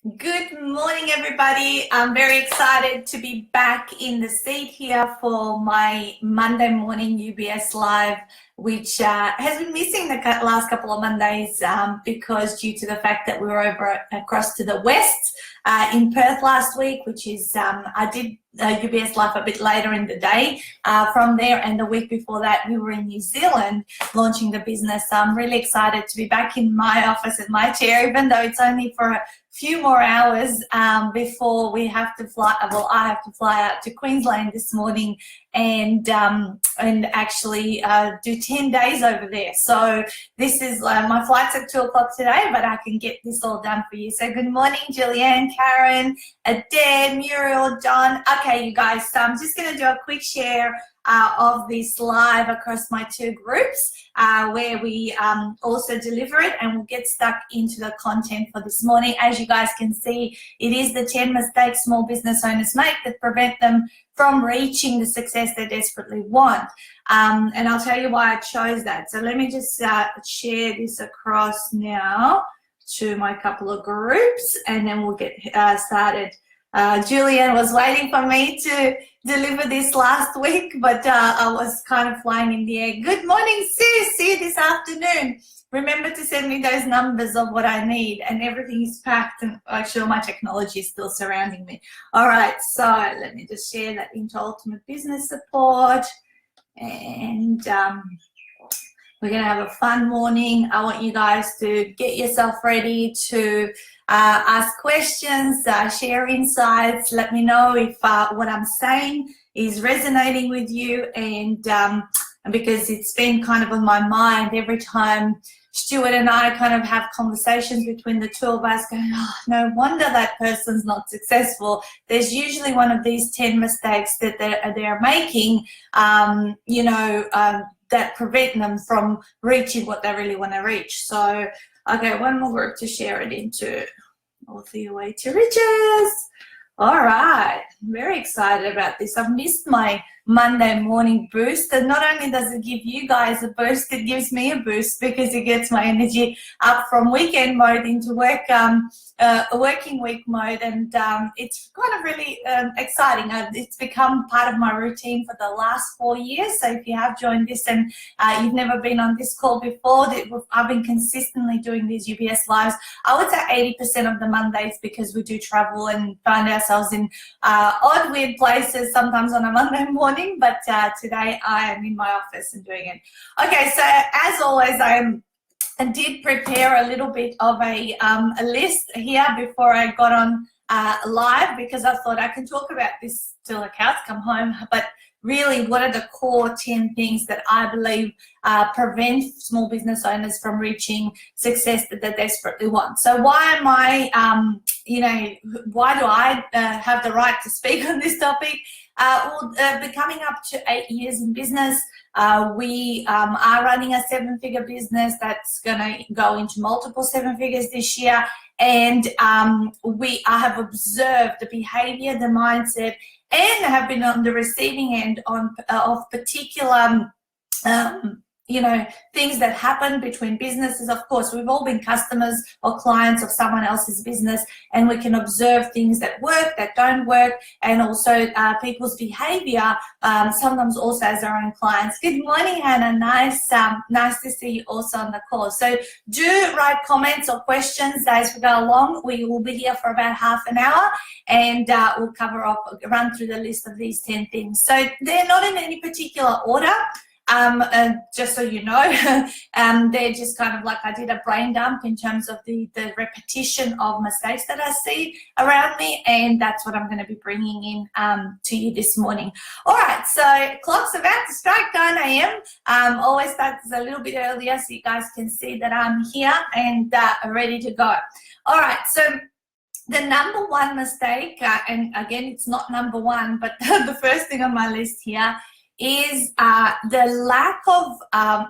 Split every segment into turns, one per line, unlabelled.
Good morning, everybody. I'm very excited to be back in the seat here for my Monday morning UBS Live, which has been missing the last couple of Mondays because due to the fact that we were over across to the west in Perth last week, which is, I did UBS Live a bit later in the day from there, and the week before that we were in New Zealand launching the business. So I'm really excited to be back in my office at my chair, even though it's only for a few more hours before we have to fly. Well, I have to fly out to Queensland this morning and actually do 10 days over there. So this is my flight's at 2 o'clock today, but I can get this all done for you. So good morning, Julianne, Karen, Deb, Muriel, John. Okay, you guys, so I'm just going to do a quick share of this live across my two groups where we also deliver it, and we'll get stuck into the content for this morning. As you guys can see, it is the 10 mistakes small business owners make that prevent them from reaching the success they desperately want. And I'll tell you why I chose that. So let me just share this across now to my couple of groups, and then we'll get started. Julian was waiting for me to deliver this last week, but I was kind of flying in the air. Good morning, Sis. See you this afternoon. Remember to send me those numbers of what I need, and everything is packed, and actually my technology is still surrounding me. All right, so let me just share that into Ultimate Business Support, and we're going to have a fun morning. I want you guys to get yourself ready to ask questions, share insights. Let me know if what I'm saying is resonating with you, and because it's been kind of on my mind every time Stuart and I kind of have conversations between the two of us going, oh, no wonder that person's not successful. There's usually one of these 10 mistakes that they're making, that prevent them from reaching what they really want to reach. So, okay, one more group to share it into. Author Your Way to Riches. All right, very excited about this. I've missed my Monday morning boost, and not only does it give you guys a boost, it gives me a boost because it gets my energy up from weekend mode into working week mode, and it's kind of really exciting. It's become part of my routine for the last 4 years. So if you have joined this and you've never been on this call before, I've been consistently doing these UBS lives. I would say 80% of the Mondays, because we do travel and find ourselves in odd, weird places sometimes on a Monday morning. But today I am in my office and doing it. Okay, so as always, I did prepare a little bit of a list here before I got on live, because I thought I can talk about this till the cows come home, but really, what are the core 10 things that I believe prevent small business owners from reaching success that they desperately want? So why am I, why do I have the right to speak on this topic? We're coming up to 8 years in business. We are running a 7-figure business that's going to go into multiple 7 figures this year. And I have observed the behavior, the mindset, and have been on the receiving end of particular things that happen between businesses. Of course, we've all been customers or clients of someone else's business, and we can observe things that work, that don't work, and also people's behavior, sometimes also as our own clients. Good morning, Hannah. Nice to see you also on the call. So do write comments or questions as we go along. We will be here for about half an hour, and we'll run through the list of these 10 things. So they're not in any particular order. Just so you know, they're just kind of like I did a brain dump in terms of the repetition of mistakes that I see around me, and that's what I'm going to be bringing in to you this morning. All right, so clock's about to strike 9 a.m. Always starts a little bit earlier so you guys can see that I'm here and ready to go. All right, so the number one mistake, and again, it's not number one, but the first thing on my list here is the lack of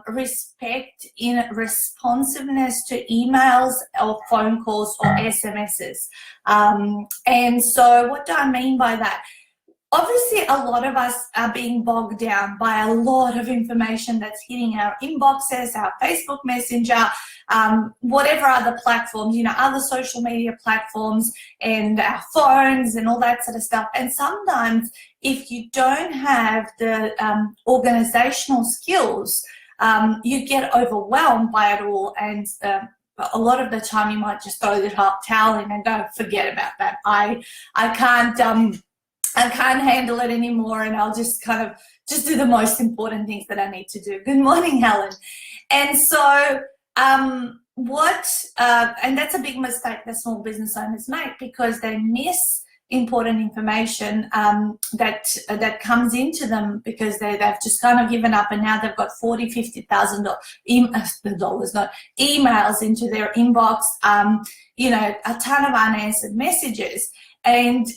respect in responsiveness to emails or phone calls or SMSs. And so what do I mean by that? obviously, a lot of us are being bogged down by a lot of information that's hitting our inboxes, our Facebook Messenger, whatever other platforms, other social media platforms, and our phones and all that sort of stuff. And sometimes if you don't have the organizational skills, you get overwhelmed by it all, and a lot of the time you might just throw the towel in and go, forget about that. I can't handle it anymore, and I'll just kind of just do the most important things that I need to do. Good morning, Helen. And so and that's a big mistake that small business owners make, because they miss important information that comes into them, because they've just kind of given up, and now they've got $40,000, $50,000 emails into their inbox, a ton of unanswered messages. And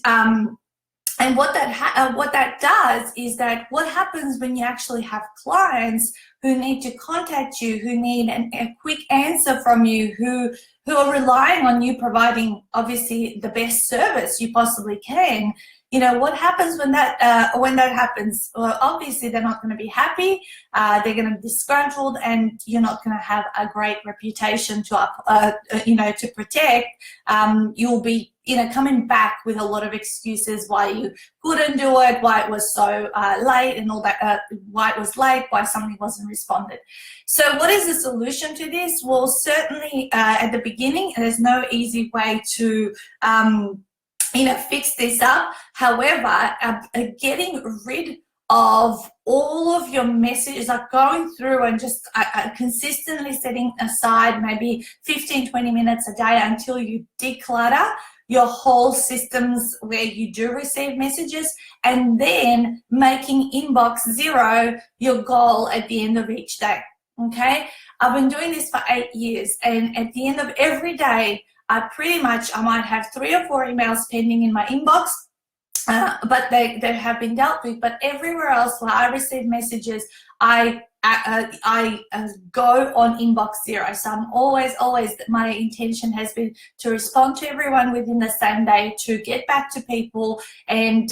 what that does is that what happens when you actually have clients who need to contact you, who need a quick answer from you, who are relying on you providing, obviously, the best service you possibly can. What happens when that happens? Well, obviously they're not going to be happy. They're going to be disgruntled, and you're not going to have a great reputation to protect. You'll be coming back with a lot of excuses why you couldn't do it, why it was so late, and all that, why it was late, why something wasn't responded. So what is the solution to this? Well, certainly at the beginning, there's no easy way to fix this up. However, getting rid of all of your messages, like going through and just consistently setting aside maybe 15-20 minutes a day until you declutter your whole systems where you do receive messages, and then making inbox zero your goal at the end of each day. Okay, I've been doing this for 8 years, and at the end of every day, I might have 3 or 4 emails pending in my inbox, but they have been dealt with. But everywhere else where I receive messages, I go on inbox zero. So I'm always, my intention has been to respond to everyone within the same day, to get back to people, and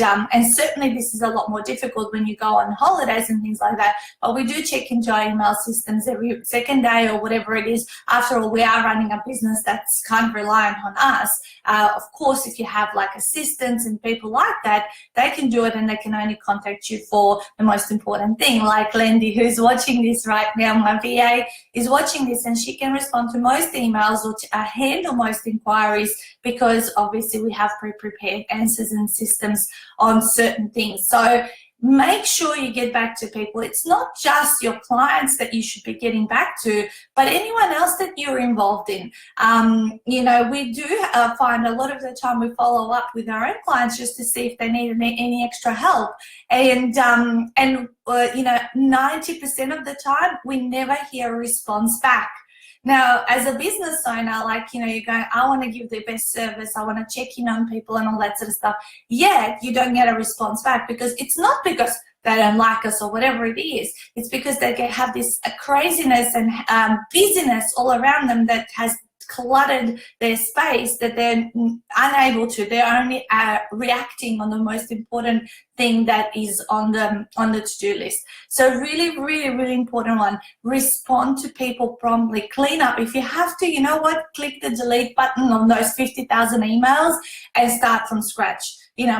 certainly this is a lot more difficult when you go on holidays and things like that. But we do check into our email systems every second day or whatever it is. After all, we are running a business that's kind of reliant on us. Of course, if you have like assistants and people like that, they can do it, and they can only contact you for the most important thing, like Lindy, who's watching this right now. My VA is watching this, and she can respond to most emails or to handle most inquiries, because obviously we have pre-prepared answers and systems on certain things. So make sure you get back to people. It's not just your clients that you should be getting back to, but anyone else that you're involved in. We do find a lot of the time we follow up with our own clients just to see if they need any extra help. And 90% of the time, we never hear a response back. Now, as a business owner, you're going, I want to give the best service, I want to check in on people and all that sort of stuff. Yet, you don't get a response back, because it's not because they don't like us or whatever it is. It's because they have this craziness and busyness all around them that has cluttered their space, that they're unable to. They're only reacting on the most important thing that is on the to-do list. So really, really, really important one. Respond to people promptly. Clean up. If you have to, click the delete button on those 50,000 emails and start from scratch.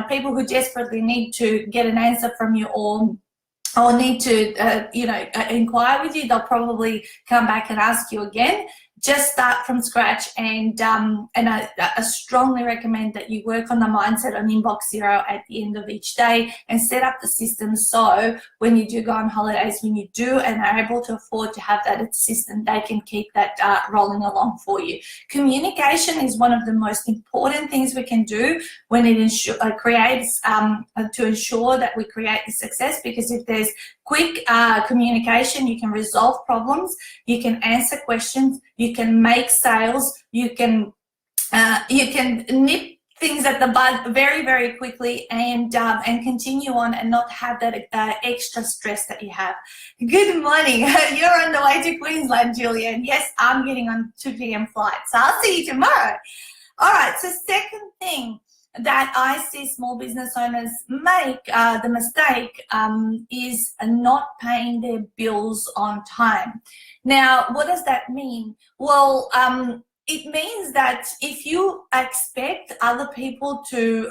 People who desperately need to get an answer from you or need to, inquire with you, they'll probably come back and ask you again. Just start from scratch, and I strongly recommend that you work on the mindset on inbox zero at the end of each day, and set up the system so when you do go on holidays, when you do and are able to afford to have that assistant, they can keep that rolling along for you. Communication is one of the most important things we can do when it creates to ensure that we create the success, because if there's quick communication, you can resolve problems, you can answer questions, you can make sales, you can nip things at the bud very, very quickly, and continue on and not have that extra stress that you have. Good morning. You're on the way to Queensland, Julian. Yes, I'm getting on 2 p.m. flight, so I'll see you tomorrow. All right, so second thing, that I see small business owners make the mistake is not paying their bills on time. Now, what does that mean? Well, it means that if you expect other people to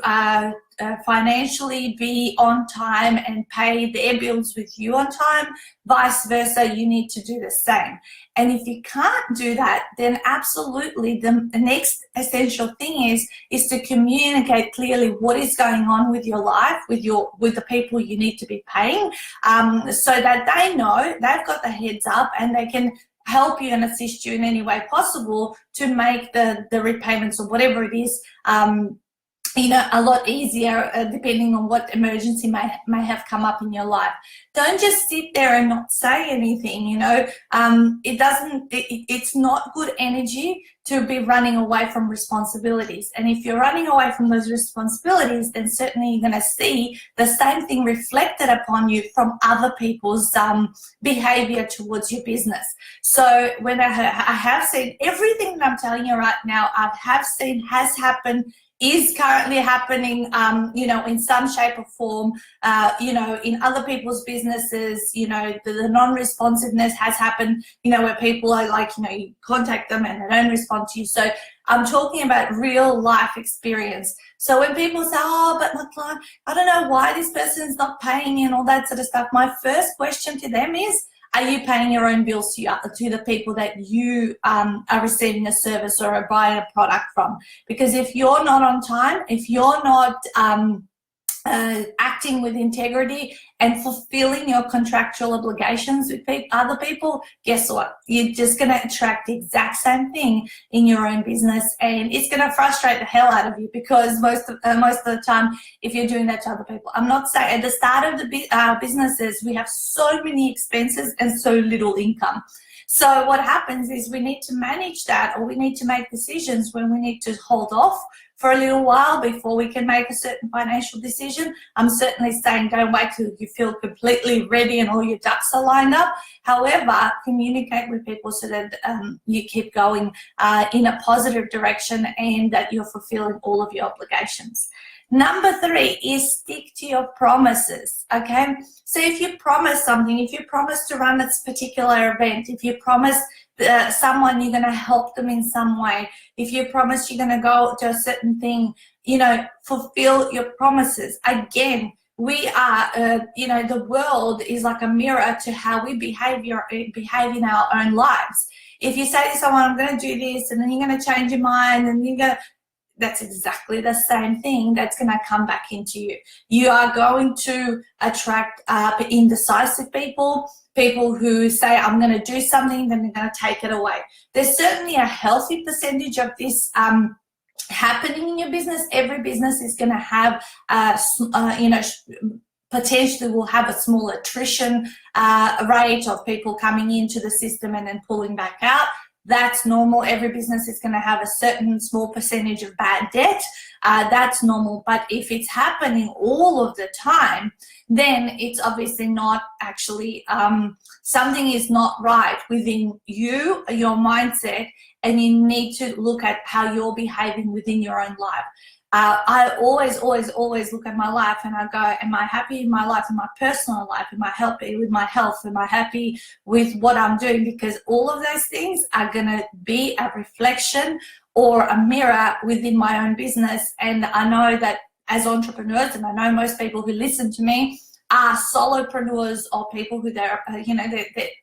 financially be on time and pay their bills with you on time, vice versa, you need to do the same. And if you can't do that, then absolutely the next essential thing is to communicate clearly what is going on with your life, with the people you need to be paying, so that they know, they've got the heads up, and they can help you and assist you in any way possible to make the repayments or whatever it is, a lot easier, depending on what emergency may have come up in your life. Don't just sit there and not say anything. It's not good energy to be running away from responsibilities. And if you're running away from those responsibilities, then certainly you're going to see the same thing reflected upon you from other people's behavior towards your business. So when I have seen everything that I'm telling you right now, I have seen has happened, is currently happening, in some shape or form, in other people's businesses. The non-responsiveness has happened, where people are like, you contact them and they don't respond to you. So I'm talking about real life experience. So when people say, oh, but my client, I don't know why this person's not paying me and all that sort of stuff, my first question to them is, are you paying your own bills to the people that you are receiving a service or are buying a product from? Because if you're not on time, if you're not acting with integrity and fulfilling your contractual obligations with other people, guess what? You're just going to attract the exact same thing in your own business, and it's going to frustrate the hell out of you, because most of the time, if you're doing that to other people, I'm not saying at the start of the businesses, we have so many expenses and so little income. So what happens is we need to manage that, or we need to make decisions when we need to hold off for a little while before we can make a certain financial decision. I'm certainly saying don't wait till you feel completely ready and all your ducks are lined up. However, communicate with people so that you keep going in a positive direction and that you're fulfilling all of your obligations. Number 3 is stick to your promises, okay? So if you promise something, if you promise to run this particular event, if you promise someone you're going to help them in some way, if you promise you're going to go to a certain thing, fulfill your promises. Again, we are, the world is like a mirror to how we behave in our own lives. If you say to someone, I'm going to do this, and then you're going to change your mind, and you're going to, that's exactly the same thing that's going to come back into you. You are going to attract indecisive people who say, I'm going to do something, then they're going to take it away. There's certainly a healthy percentage of this happening in your business. Every business is going to have, potentially will have a small attrition rate of people coming into the system and then pulling back out. That's normal. Every business is going to have a certain small percentage of bad debt. That's normal. But if it's happening all of the time, then it's obviously not actually, something is not right within you, your mindset, and you need to look at how you're behaving within your own life. I always look at my life and I go, am I happy in my life, in my personal life? Am I happy with my health? Am I happy with what I'm doing? Because all of those things are going to be a reflection or a mirror within my own business. And I know that as entrepreneurs, and I know most people who listen to me are solopreneurs or people who they're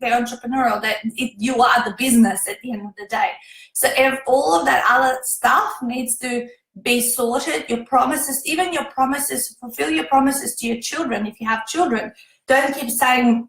entrepreneurial, that you are the business at the end of the day. So if all of that other stuff needs to be sorted, your promises, even your promises, fulfill your promises to your children. If you have children, don't keep saying,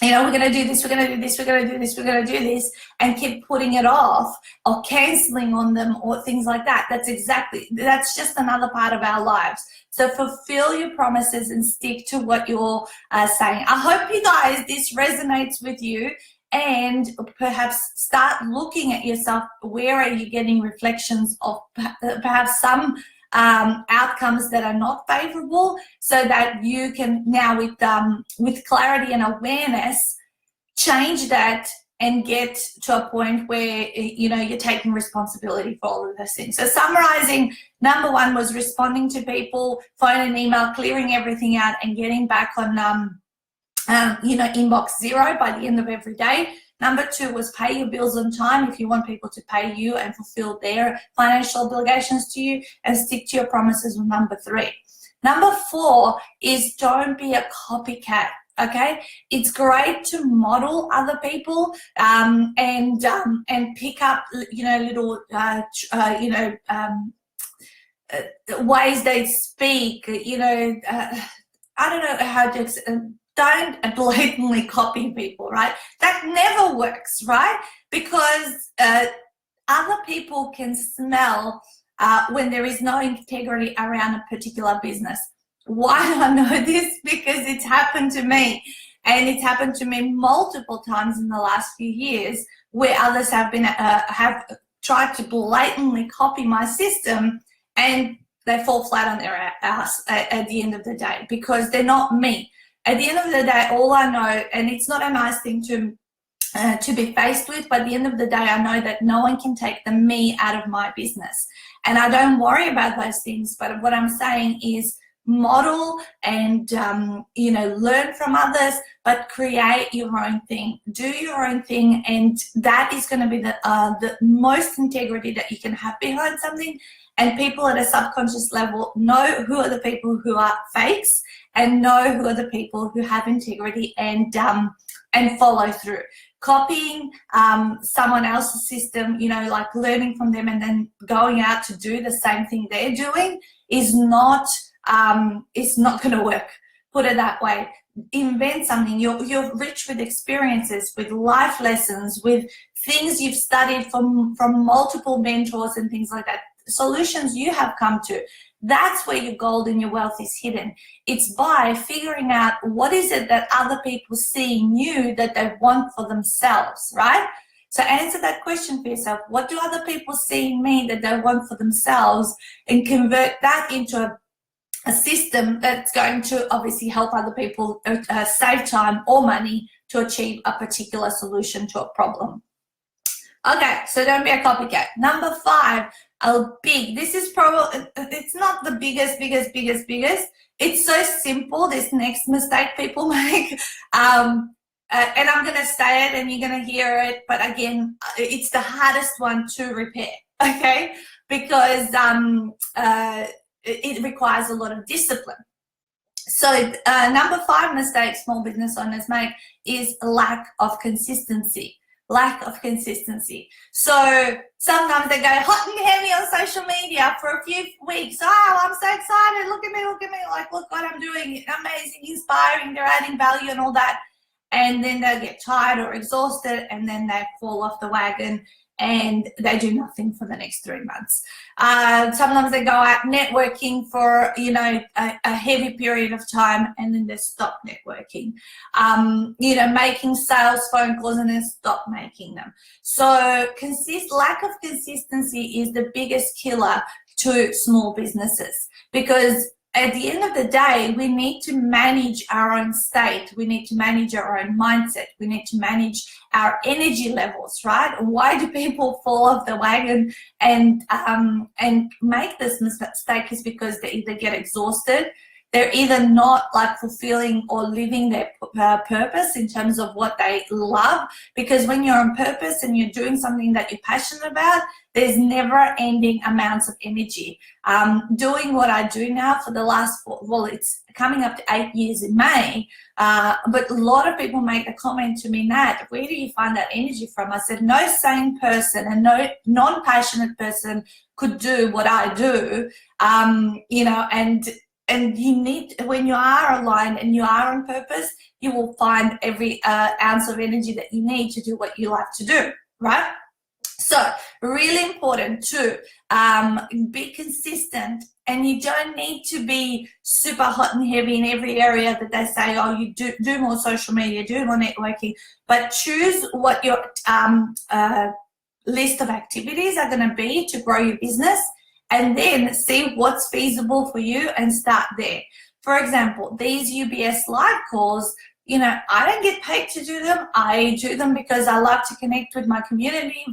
we're going to do this, we're going to do this, we're going to do this, we're going to do this, and keep putting it off or canceling on them or things like that. That's just another part of our lives. So fulfill your promises and stick to what you're saying. I hope you guys, this resonates with you, and perhaps start looking at yourself. Where are you getting reflections of perhaps some outcomes that are not favorable, so that you can now with clarity and awareness change that and get to a point where, you know, you're taking responsibility for all of those things. So summarizing, number one was responding to people, phone and email, clearing everything out and getting back on, you know, inbox zero by the end of every day. Number two was pay your bills on time if you want people to pay you and fulfill their financial obligations to you, and stick to your promises with number three. Number four is don't be a copycat. Okay, it's great to model other people and pick up, you know, little you know, ways they speak. You know, I don't know how to. Don't blatantly copy people, right? That never works, right? Because other people can smell when there is no integrity around a particular business. Why do I know this? Because it's happened to me, and it's happened to me multiple times in the last few years, where others have been have tried to blatantly copy my system, and they fall flat on their ass at the end of the day, because they're not me. At the end of the day, all I know, and it's not a nice thing to be faced with, but at the end of the day, I know that no one can take the me out of my business. And I don't worry about those things, but what I'm saying is model and, you know, learn from others, but create your own thing. Do your own thing, and that is going to be the most integrity that you can have behind something. And people at a subconscious level know who are the people who are fakes, and know who are the people who have integrity and follow through. Copying someone else's system, you know, like learning from them and then going out to do the same thing they're doing is not, it's not going to work. Put it that way. Invent something. You're rich with experiences, with life lessons, with things you've studied from multiple mentors and things like that. Solutions you have come to. That's where your gold and your wealth is hidden. It's by figuring out what is it that other people see in you that they want for themselves, right? So answer that question for yourself. What do other people see in me that they want for themselves, and convert that into a system that's going to obviously help other people save time or money to achieve a particular solution to a problem. Okay, so don't be a copycat. Number five, this is probably, it's not the biggest. It's so simple, this next mistake people make. And I'm going to say it and you're going to hear it, but again, it's the hardest one to repair, okay? Because it requires a lot of discipline. So number five mistake small business owners make is lack of consistency. Lack of consistency. So sometimes they go hot and heavy on social media for a few weeks. Oh, I'm so excited. Look at me. Like, look what I'm doing. Amazing, inspiring. They're adding value and all that. And then they get tired or exhausted, and then they fall off the wagon and they do nothing for the next 3 months. Sometimes they go out networking for, you know, a heavy period of time, and then they stop networking. You know, making sales phone calls and then stop making them. So lack of consistency is the biggest killer to small businesses, because at the end of the day, we need to manage our own state. We need to manage our own mindset. We need to manage our energy levels, right? Why do people fall off the wagon and make this mistake? Is because they either get exhausted, they're either not like fulfilling or living their purpose in terms of what they love. Because when you're on purpose and you're doing something that you're passionate about, there's never ending amounts of energy. Doing what I do now for the last, well, it's coming up to 8 years in May, but a lot of people make a comment to me, Nat, where do you find that energy from? I said, no sane person and no non-passionate person could do what I do, you know, and you need, when you are aligned and you are on purpose, you will find every ounce of energy that you need to do what you like to do, right? So really important to be consistent, and you don't need to be super hot and heavy in every area that they say, oh, you do more social media, do more networking, but choose what your list of activities are going to be to grow your business, and then see what's feasible for you and start there. For example, these UBS live calls, I don't get paid to do them. I do them because I love to connect with my community,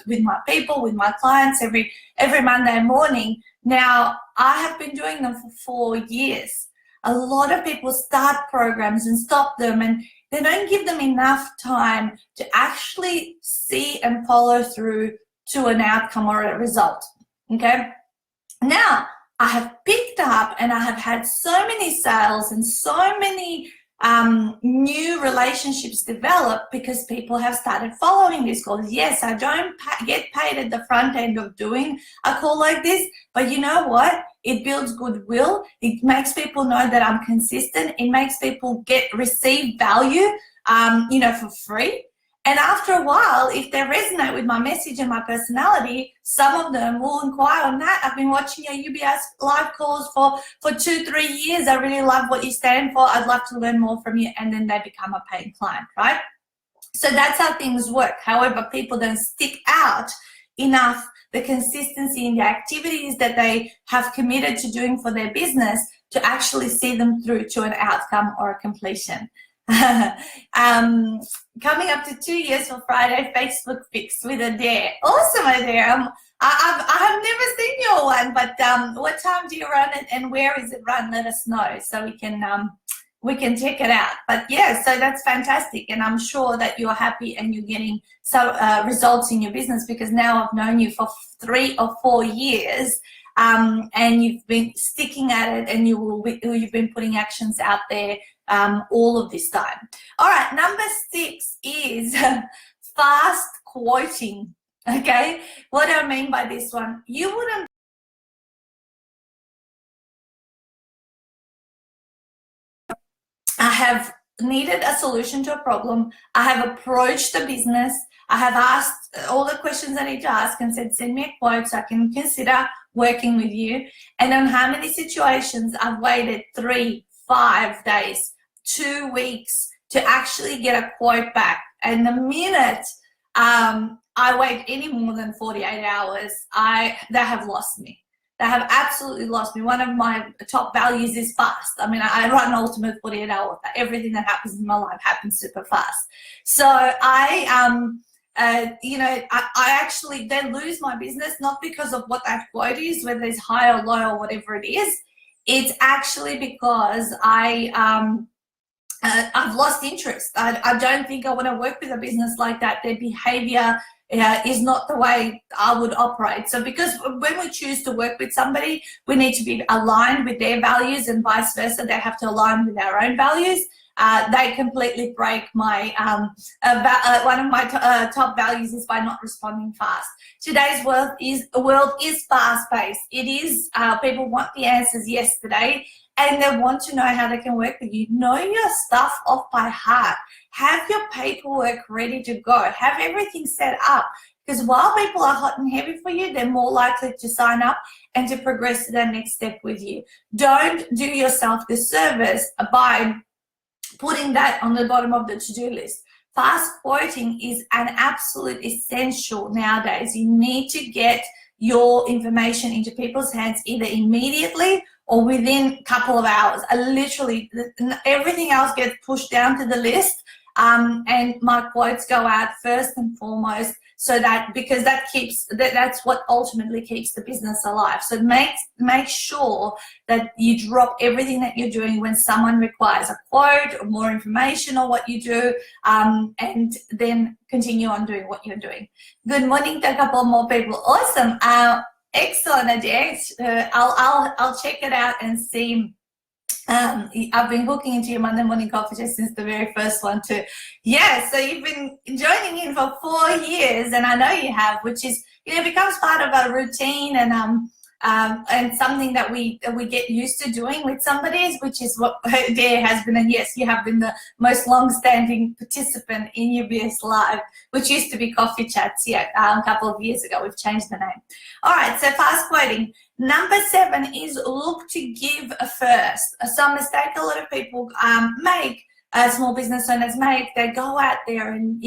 with my people, with my clients every Monday morning. Now, I have been doing them for 4 years. A lot of people start programs and stop them, and they don't give them enough time to actually see and follow through to an outcome or a result. Okay? Now, I have picked up and I have had so many sales and so many new relationships develop because people have started following these calls. Yes, I don't get paid at the front end of doing a call like this, but you know what? It builds goodwill. It makes people know that I'm consistent. It makes people receive value, for free. And after a while, if they resonate with my message and my personality, some of them will inquire on that. I've been watching your UBS live calls for 2-3 years. I really love what you stand for. I'd love to learn more from you. And then they become a paying client, right? So that's how things work. However, people don't stick out enough the consistency in the activities that they have committed to doing for their business to actually see them through to an outcome or a completion. Coming up to 2 years for Friday Facebook Fix with Adair. Awesome, Adair. I have never seen your one, but what time do you run it and where is it run? Let us know so we can check it out. But yeah, so that's fantastic, and I'm sure that you're happy and you're getting some results in your business because now I've known you for 3 or 4 years. And you've been sticking at it, and you've been putting actions out there all of this time. All right, number 6 is fast quoting. Okay, what do I mean by this one? You wouldn't. I have needed a solution to a problem. I have approached the business. I have asked all the questions I need to ask and said, send me a quote so I can consider working with you. And on how many situations I've waited 3, 5 days, 2 weeks to actually get a quote back. And the minute I wait any more than 48 hours, they have lost me. They have absolutely lost me. One of my top values is fast. I mean, I run ultimate 48 hours. Everything that happens in my life happens super fast. So I actually then lose my business, not because of what that quote is, whether it's high or low or whatever it is. It's actually because I've lost interest. I don't think I want to work with a business like that. Their behavior is not the way I would operate. So because when we choose to work with somebody, we need to be aligned with their values and vice versa. They have to align with our own values. They completely break my, one of my top values is by not responding fast. Today's world is fast-paced. It is, people want the answers yesterday, and they want to know how they can work with you. Know your stuff off by heart. Have your paperwork ready to go. Have everything set up. Because while people are hot and heavy for you, they're more likely to sign up and to progress to their next step with you. Don't do yourself the service by putting that on the bottom of the to-do list. Fast quoting is an absolute essential nowadays. You need to get your information into people's hands either immediately or within a couple of hours. Literally, everything else gets pushed down to the list, and my quotes go out first and foremost, so that because that's what ultimately keeps the business alive. So make sure that you drop everything that you're doing when someone requires a quote or more information on what you do, and then continue on doing what you're doing. Good morning to a couple more people. Awesome. Excellent, Adair. I'll check it out and see. I've been hooking into your Monday morning coffee just since the very first one too. Yeah, so you've been joining in for 4 years, and I know you have, which is, becomes part of a routine and something that we get used to doing with somebody, which is what Adair has been. And yes, you have been the most long-standing participant in UBS Live, which used to be Coffee Chats. Yeah, a couple of years ago. We've changed the name. All right, so fast quoting. Number 7 is look to give first. Some mistake a lot of people make, small business owners make. They go out there and,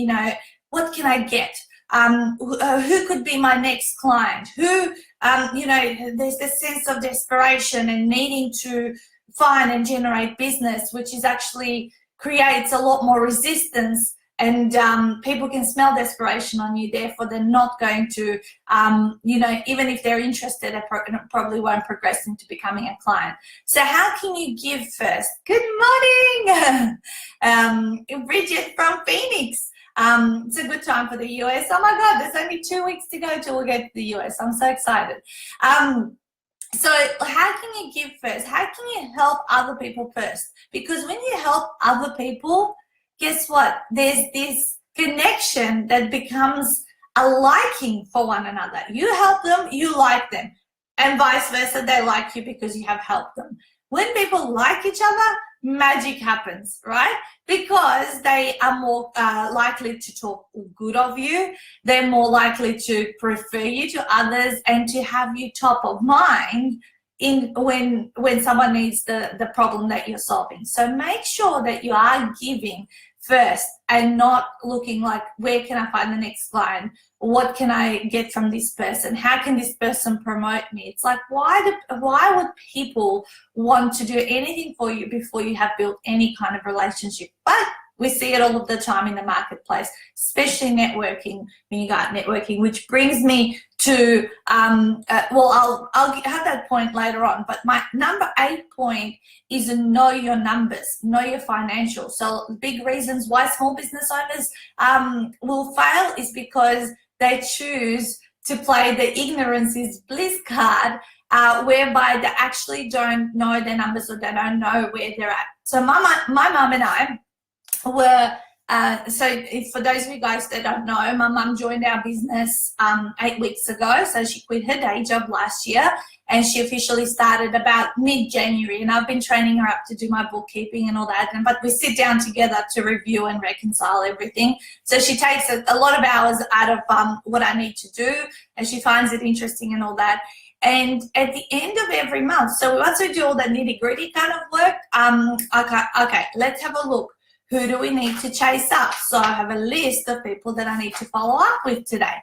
what can I get? Who could be my next client? Who, there's this sense of desperation and needing to find and generate business, which is actually creates a lot more resistance, and people can smell desperation on you. Therefore, they're not going to, even if they're interested, they probably won't progress into becoming a client. So how can you give first? Good morning, Bridget from Phoenix. It's a good time for the US. Oh my God, there's only 2 weeks to go till we get to the US. I'm so excited. So how can you give first? How can you help other people first? Because when you help other people, guess what? There's this connection that becomes a liking for one another. You help them, you like them, and vice versa, they like you because you have helped them. When people like each other, magic happens, right? Because they are more likely to talk good of you. They're more likely to prefer you to others and to have you top of mind when someone needs the problem that you're solving. So make sure that you are giving first and not looking like, where can I find the next client? What can I get from this person? How can this person promote me? It's like, why would people want to do anything for you before you have built any kind of relationship? But we see it all of the time in the marketplace, especially networking, when you got networking, which brings me to, I'll have that point later on, but my number 8 point is know your numbers, know your financials. So big reasons why small business owners will fail is because they choose to play the ignorance is bliss card, whereby they actually don't know their numbers or they don't know where they're at. So my mum and I were, for those of you guys that don't know, my mum joined our business 8 weeks ago. So she quit her day job last year and she officially started about mid-January, and I've been training her up to do my bookkeeping and all that, but we sit down together to review and reconcile everything. So she takes a lot of hours out of what I need to do, and she finds it interesting and all that. And at the end of every month, so once we do all that nitty-gritty kind of work, okay, let's have a look. Who do we need to chase up? So I have a list of people that I need to follow up with today.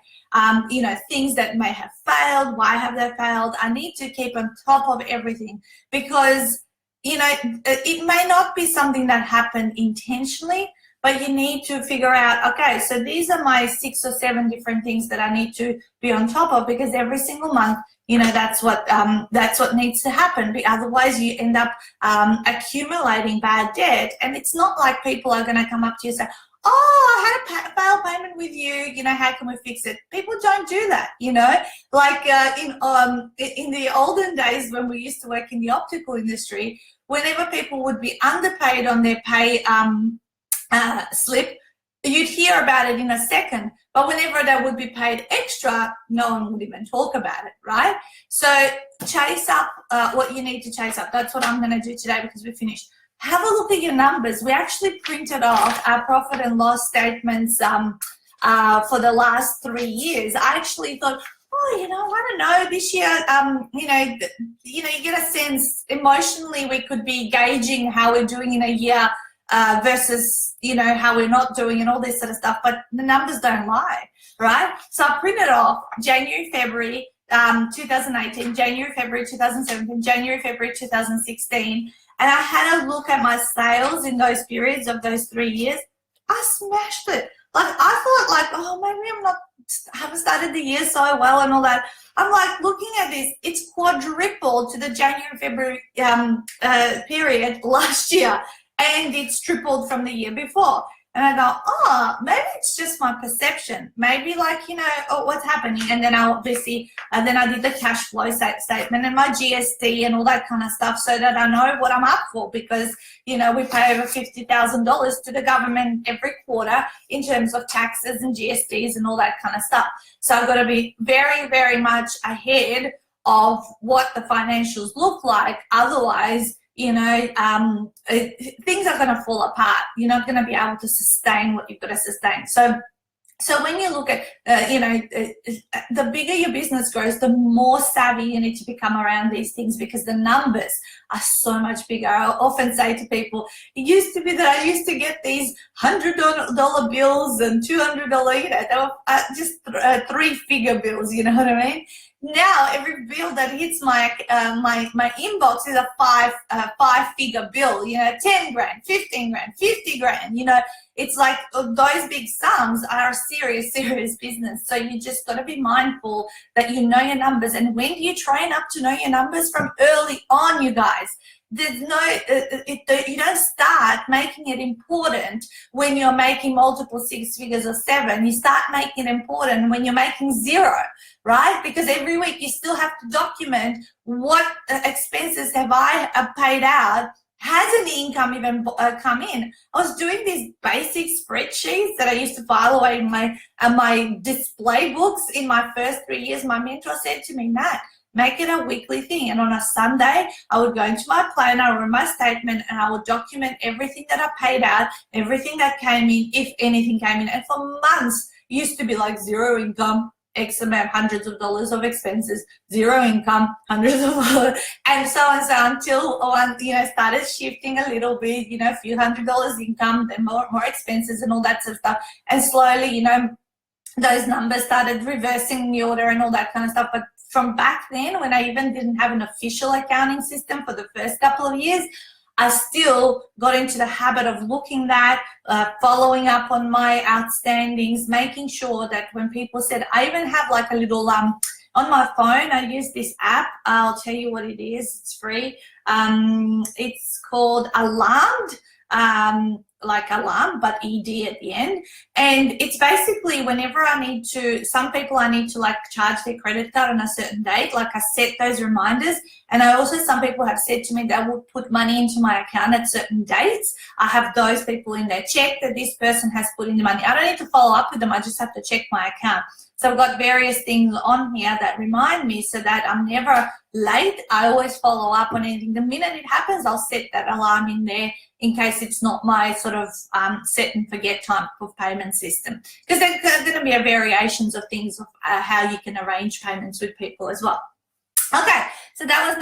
Things that may have failed, why have they failed? I need to keep on top of everything because, it may not be something that happened intentionally, but you need to figure out, okay, so these are my 6 or 7 different things that I need to be on top of, because every single month, that's what needs to happen. Otherwise, you end up accumulating bad debt, and it's not like people are going to come up to you and say, "Oh, I had a failed payment with you. How can we fix it?" People don't do that. Like in the olden days when we used to work in the optical industry, whenever people would be underpaid on their pay slip, you'd hear about it in a second. But whenever they would be paid extra, no one would even talk about it, right? So chase up what you need to chase up. That's what I'm going to do today because we're finished. Have a look at your numbers. We actually printed off our profit and loss statements for the last 3 years. I actually thought, I don't know, this year, you get a sense emotionally we could be gauging how we're doing in a year versus, how we're not doing and all this sort of stuff, but the numbers don't lie, right? So I printed off January, February 2018, January, February 2017, January, February 2016, and I had a look at my sales in those periods of those 3 years. I smashed it. Like, I thought, maybe I haven't started the year so well and all that. I'm like, looking at this, it's quadrupled to the January, February period last year. And it's tripled from the year before. And I go, maybe it's just my perception. Maybe what's happening? And then I did the cash flow statement and my GST and all that kind of stuff so that I know what I'm up for, because, we pay over $50,000 to the government every quarter in terms of taxes and GSTs and all that kind of stuff. So I've got to be very, very much ahead of what the financials look like. Otherwise, things are going to fall apart. You're not going to be able to sustain what you've got to sustain. So when you look at, the bigger your business grows, the more savvy you need to become around these things, because the numbers are so much bigger. I often say to people, it used to be that I used to get these $100 bills and $200, they were just 3-figure bills, you know what I mean? now every bill that hits my my inbox is a five-figure bill, you know, 10 grand, 15 grand, 50 grand, you know. It's like those big sums are serious business. So you just got to be mindful that you know your numbers. And when do you train up to know your numbers? From early on, you guys. There's no, you don't start making it important when you're making multiple six figures or seven. You start making it important when you're making zero, right? Because every week you still have to document what expenses have I paid out. Has an income even come in? I was doing these basic spreadsheets that I used to file away in my display books in my first 3 years. My mentor said to me, Nat, make it a weekly thing. And on a Sunday, I would go into my planner or my statement and I would document everything that I paid out, everything that came in, if anything came in. And for months, it used to be like zero income, X amount, hundreds of dollars of expenses, zero income, hundreds of dollars, and so until one, you know, started shifting a little bit, you know, a few $100 income, then more expenses and all that sort of stuff. And slowly, you know, those numbers started reversing the order and all that kind of stuff. But from back then, when I even didn't have an official accounting system for the first couple of years, I still got into the habit of looking at, following up on my outstandings, making sure that when people said, I even have like a little, on my phone, I use this app. I'll tell you what it is. It's free. It's called Alarmed. Like alarm, but ED at the end. And it's basically whenever I need to, some people I need to like charge their credit card on a certain date, like I set those reminders. And I also, some people have said to me they will put money into my account at certain dates. I have those people in there. Check that this person has put in the money. I don't need to follow up with them. I just have to check my account. So I've got various things on here that remind me so that I'm never late. I always follow up on anything. The minute it happens, I'll set that alarm in there in case it's not my sort of set and forget type of payment system. Because there's going to be variations of things of how you can arrange payments with people as well. Okay, so that was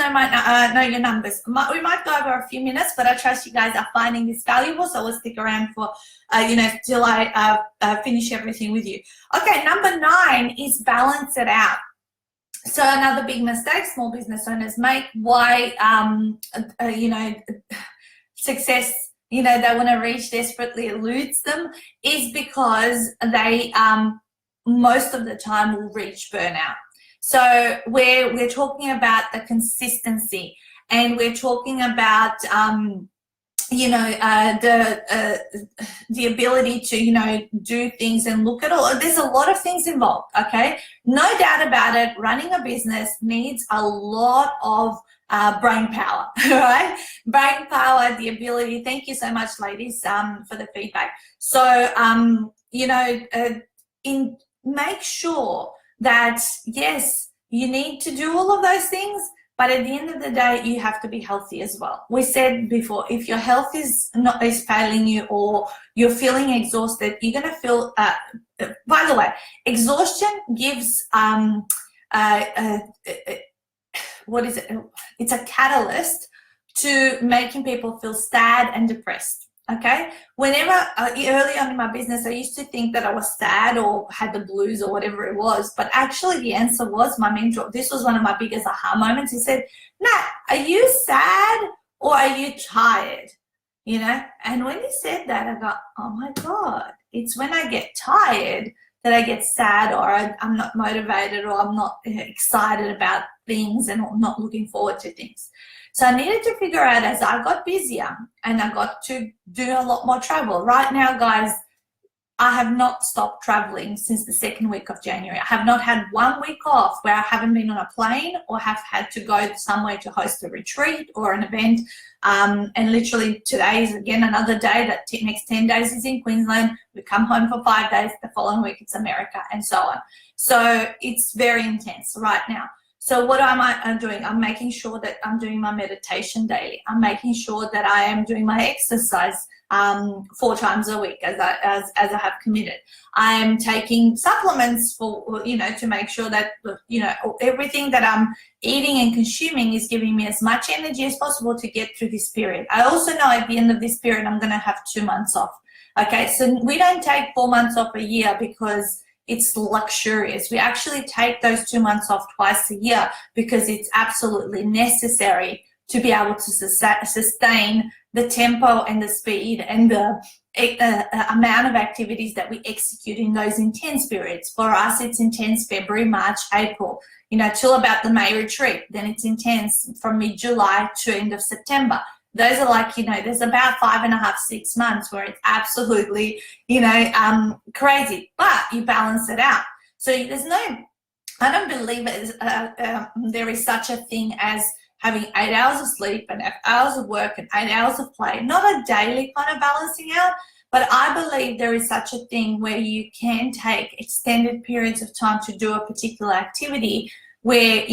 know your numbers. We might go over a few minutes, but I trust you guys are finding this valuable, so we'll stick around for, you know, till I finish everything with you. Okay, number 9 is balance it out. So another big mistake small business owners make, why, you know, success, you know, they want to reach desperately eludes them, is because they most of the time will reach burnout. So we're talking about the consistency, and we're talking about you know, the ability to, you know, do things and look at all. There's a lot of things involved. Okay, no doubt about it. Running a business needs a lot of brain power, right? Brain power, the ability. Thank you so much, ladies, for the feedback. So you know, make sure that, yes, you need to do all of those things, but at the end of the day, you have to be healthy as well. We said before, if your health is failing you, or you're feeling exhausted, you're going to feel, by the way, exhaustion gives, what is it? It's a catalyst to making people feel sad and depressed. Okay, whenever early on in my business, I used to think that I was sad or had the blues or whatever it was, but actually the answer was my mentor. This was one of my biggest aha moments. He said, Nat, are you sad or are you tired? You know, and when he said that, I got, oh my God, it's when I get tired that I get sad, or I'm not motivated, or I'm not excited about things and not looking forward to things. So I needed to figure out, as I got busier and I got to do a lot more travel. Right now, guys, I have not stopped traveling since the second week of January. I have not had 1 week off where I haven't been on a plane or have had to go somewhere to host a retreat or an event. And literally today is again another day. That next 10 days is in Queensland. We come home for 5 days. The following week it's America, and so on. So it's very intense right now. So what am I doing? I'm making sure that I'm doing my meditation daily. I'm making sure that I am doing my exercise 4 times a week, as I have committed. I am taking supplements for, you know, to make sure that, you know, everything that I'm eating and consuming is giving me as much energy as possible to get through this period. I also know at the end of this period I'm going to have 2 months off. Okay, so we don't take 4 months off a year because it's luxurious. We actually take those 2 months off twice a year because it's absolutely necessary to be able to sustain the tempo and the speed and the amount of activities that we execute in those intense periods. For us, it's intense February, March, April, till about the May retreat. Then it's intense from mid-July to end of September. Those are like, there's about 5.5, 6 months where it's absolutely, crazy, but you balance it out. So I don't believe there is such a thing as having 8 hours of sleep and 8 hours of work and 8 hours of play, not a daily kind of balancing out, but I believe there is such a thing where you can take extended periods of time to do a particular activity where,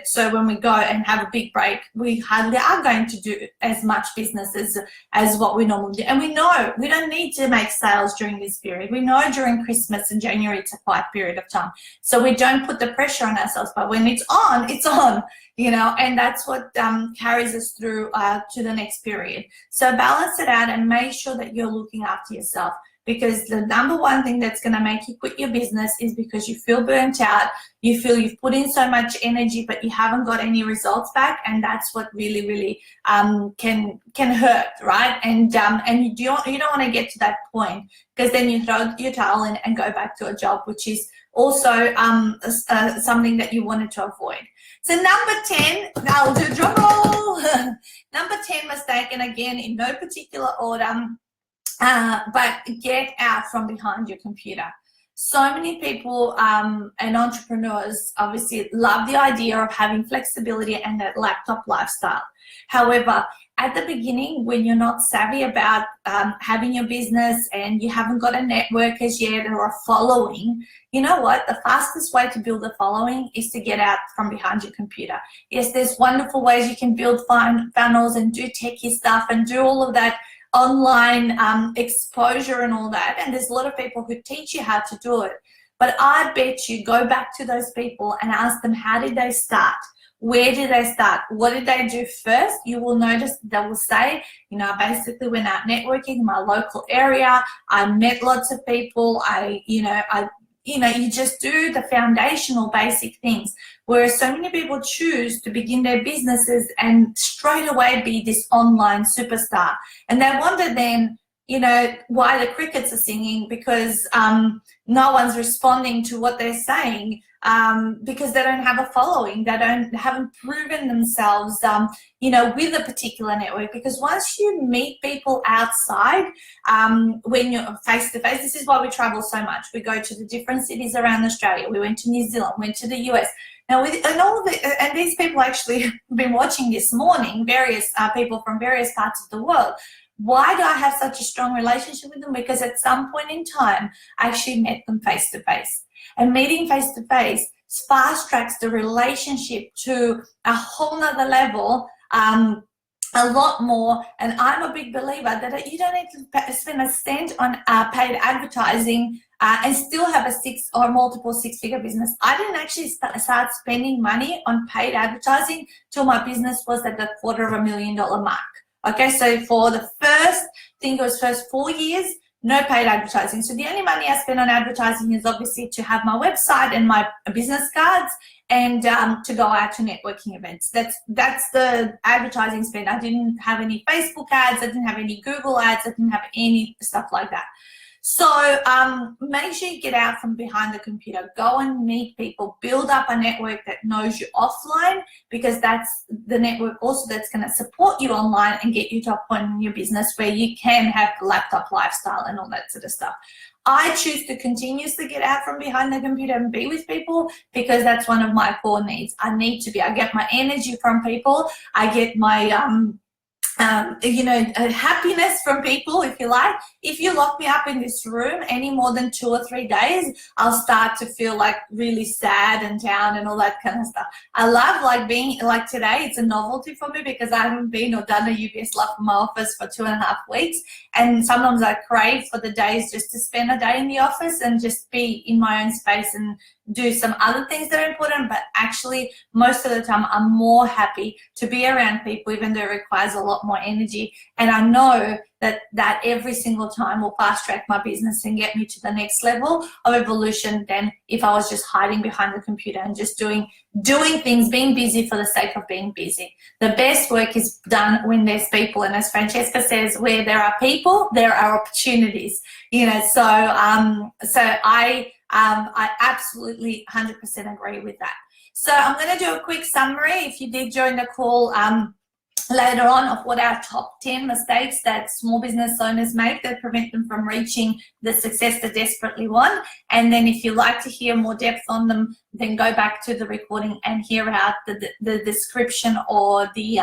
so when we go and have a big break, we hardly are going to do as much business as what we normally do. And we know we don't need to make sales during this period. We know during Christmas and January, it's a quiet period of time. So we don't put the pressure on ourselves, but when it's on, and that's what carries us through to the next period. So balance it out and make sure that you're looking after yourself, because the number one thing that's going to make you quit your business is because you feel burnt out, you feel you've put in so much energy but you haven't got any results back, and that's what really, really can hurt, right? And you don't want to get to that point, because then you throw your towel in and go back to a job, which is also something that you wanted to avoid. So number 10, I'll do drum roll. Number 10 mistake, and again in no particular order, but get out from behind your computer. So many people and entrepreneurs obviously love the idea of having flexibility and that laptop lifestyle. However, at the beginning, when you're not savvy about having your business and you haven't got a network as yet or a following, you know what? The fastest way to build a following is to get out from behind your computer. Yes, there's wonderful ways you can build funnels and do techie stuff and do all of that online exposure and all that, and there's a lot of people who teach you how to do it, but I bet you go back to those people and ask them, how did they start? Where did they start? What did they do first? You will notice they will say, I basically went out networking in my local area, I met lots of people, you just do the foundational basic things, whereas so many people choose to begin their businesses and straight away be this online superstar. And they wonder then, why the crickets are singing, because no one's responding to what they're saying, because they don't have a following. They haven't proven themselves, with a particular network. Because once you meet people outside, when you're face to face, this is why we travel so much. We go to the different cities around Australia. We went to New Zealand, went to the US. Now, and these people actually have been watching this morning, various people from various parts of the world. Why do I have such a strong relationship with them? Because at some point in time, I actually met them face to face. And meeting face to face fast tracks the relationship to a whole nother level, a lot more. And I'm a big believer that you don't need to spend a cent on paid advertising and still have a multiple six-figure business. I didn't actually start spending money on paid advertising till my business was at the $250,000 mark. Okay, so for the first 4 years, no paid advertising. So the only money I spend on advertising is obviously to have my website and my business cards and to go out to networking events. That's the advertising spend. I didn't have any Facebook ads. I didn't have any Google ads. I didn't have any stuff like that. So make sure you get out from behind the computer. Go and meet people. Build up a network that knows you offline, because that's the network also that's going to support you online and get you to a point in your business where you can have the laptop lifestyle and all that sort of stuff. I choose to continuously get out from behind the computer and be with people, because that's one of my core needs. I get my energy from people. I get my happiness from people, if you like. If you lock me up in this room any more than 2 or 3 days, I'll start to feel like really sad and down and all that kind of stuff. I love being like today. It's a novelty for me because I haven't been or done a UBS live from my office for 2.5 weeks. And sometimes I crave for the days just to spend a day in the office and just be in my own space and do some other things that are important. But actually, most of the time, I'm more happy to be around people, even though it requires a lot lot more energy. And I know that every single time will fast track my business and get me to the next level of evolution than if I was just hiding behind the computer and just doing things, being busy for the sake of being busy. The best work is done when there's people, and as Francesca says, where there are people, there are opportunities. You know, so I absolutely 100% agree with that. So I'm going to do a quick summary. If you did join the call later on, of what our top 10 mistakes that small business owners make that prevent them from reaching the success they desperately want. And then if you like to hear more depth on them, then go back to the recording and hear out the description or the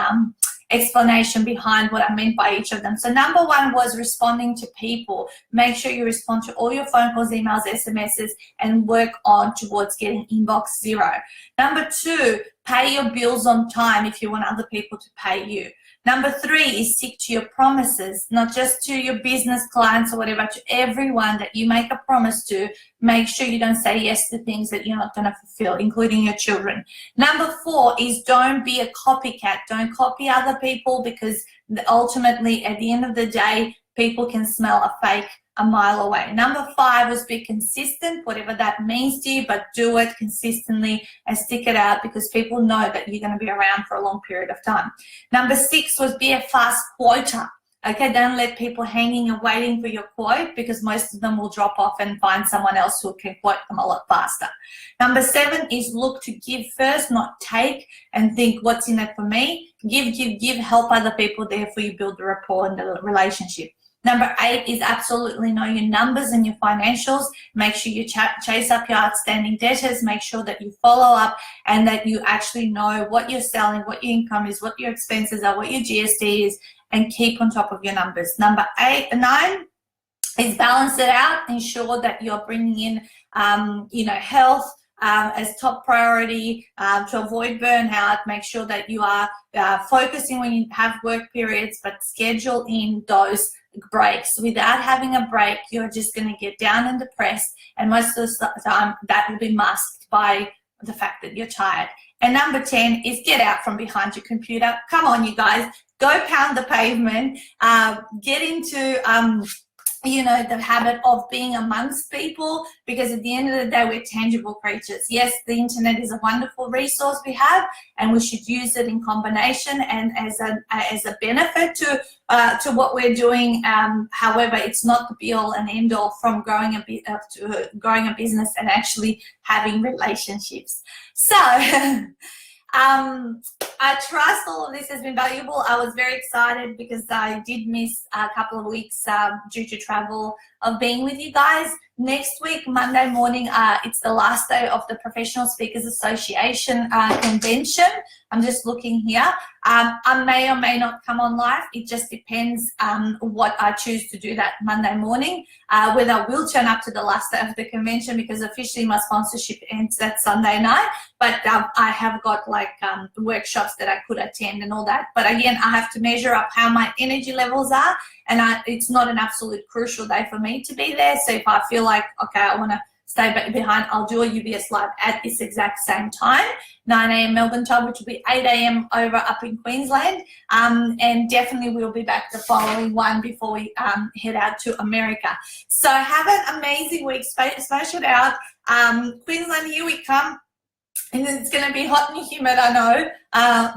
explanation behind what I meant by each of them. So number one was responding to people. Make sure you respond to all your phone calls, emails, SMSs, and work on towards getting inbox zero. Number two, pay your bills on time if you want other people to pay you. Number three is stick to your promises, not just to your business clients or whatever, to everyone that you make a promise to. Make sure you don't say yes to things that you're not going to fulfill, including your children. Number four is don't be a copycat. Don't copy other people, because ultimately, at the end of the day, people can smell a fake a mile away. Number five was be consistent, whatever that means to you, but do it consistently and stick it out, because people know that you're going to be around for a long period of time. Number six was be a fast quoter. Okay, don't let people hanging and waiting for your quote, because most of them will drop off and find someone else who can quote them a lot faster. Number seven is look to give first, not take, and think what's in it for me. Give, help other people, therefore you build the rapport and the relationship. Number eight is absolutely know your numbers and your financials. Make sure you chase up your outstanding debtors. Make sure that you follow up and that you actually know what you're selling, what your income is, what your expenses are, what your GST is, and keep on top of your numbers. Number nine is balance it out. Ensure that you're bringing in, health as top priority to avoid burnout. Make sure that you are focusing when you have work periods, but schedule in those breaks. Without having a break, you're just going to get down and depressed, and most of the time that will be masked by the fact that you're tired. And number 10 is get out from behind your computer. Come on, you guys, go pound the pavement, get into the habit of being amongst people, because at the end of the day, we're tangible creatures. Yes, the internet is a wonderful resource we have, and we should use it in combination and as a benefit to what we're doing. However, it's not the be all and end all from growing a business and actually having relationships. So I trust all of this has been valuable. I was very excited because I did miss a couple of weeks due to travel of being with you guys. Next week, Monday morning, it's the last day of the Professional Speakers Association convention. I'm just looking here. I may or may not come on live. It just depends what I choose to do that Monday morning, whether I will turn up to the last day of the convention, because officially my sponsorship ends that Sunday night. But I have got workshops that I could attend and all that. But again, I have to measure up how my energy levels are, and it's not an absolute crucial day for me to be there. So if I feel like, okay, I want to stay back behind, I'll do a UBS live at this exact same time, 9 a.m. Melbourne time, which will be 8 a.m. over up in Queensland. And definitely we'll be back the following one before we head out to America. So have an amazing week. Smash it out. Queensland, here we come. And it's going to be hot and humid, I know,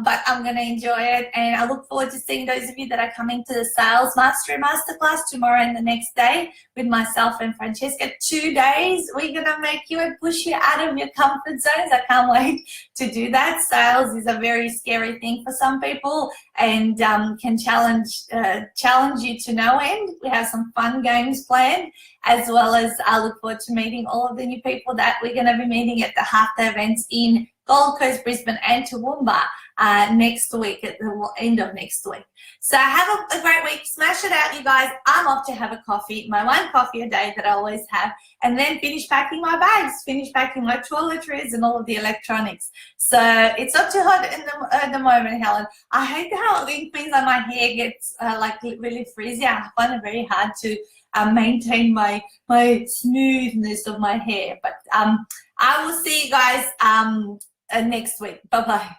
but I'm going to enjoy it. And I look forward to seeing those of you that are coming to the Sales Mastery Masterclass tomorrow and the next day with myself and Francesca. 2 days, we're going to make you and push you out of your comfort zones. I can't wait to do that. Sales is a very scary thing for some people and can challenge you to no end. We have some fun games planned, as well as I look forward to meeting all of the new people that we're going to be meeting at the half day events in Gold Coast, Brisbane and Toowoomba next week, at the end of next week. So have a great week. Smash it out, you guys. I'm off to have a coffee, my one coffee a day that I always have, and then finish packing my bags, finish packing my toiletries and all of the electronics. So it's not too hot at the moment, Helen. I hate how in Queensland my hair gets really frizzy. I find it very hard to maintain my smoothness of my hair. But I will see you guys next week. Bye-bye.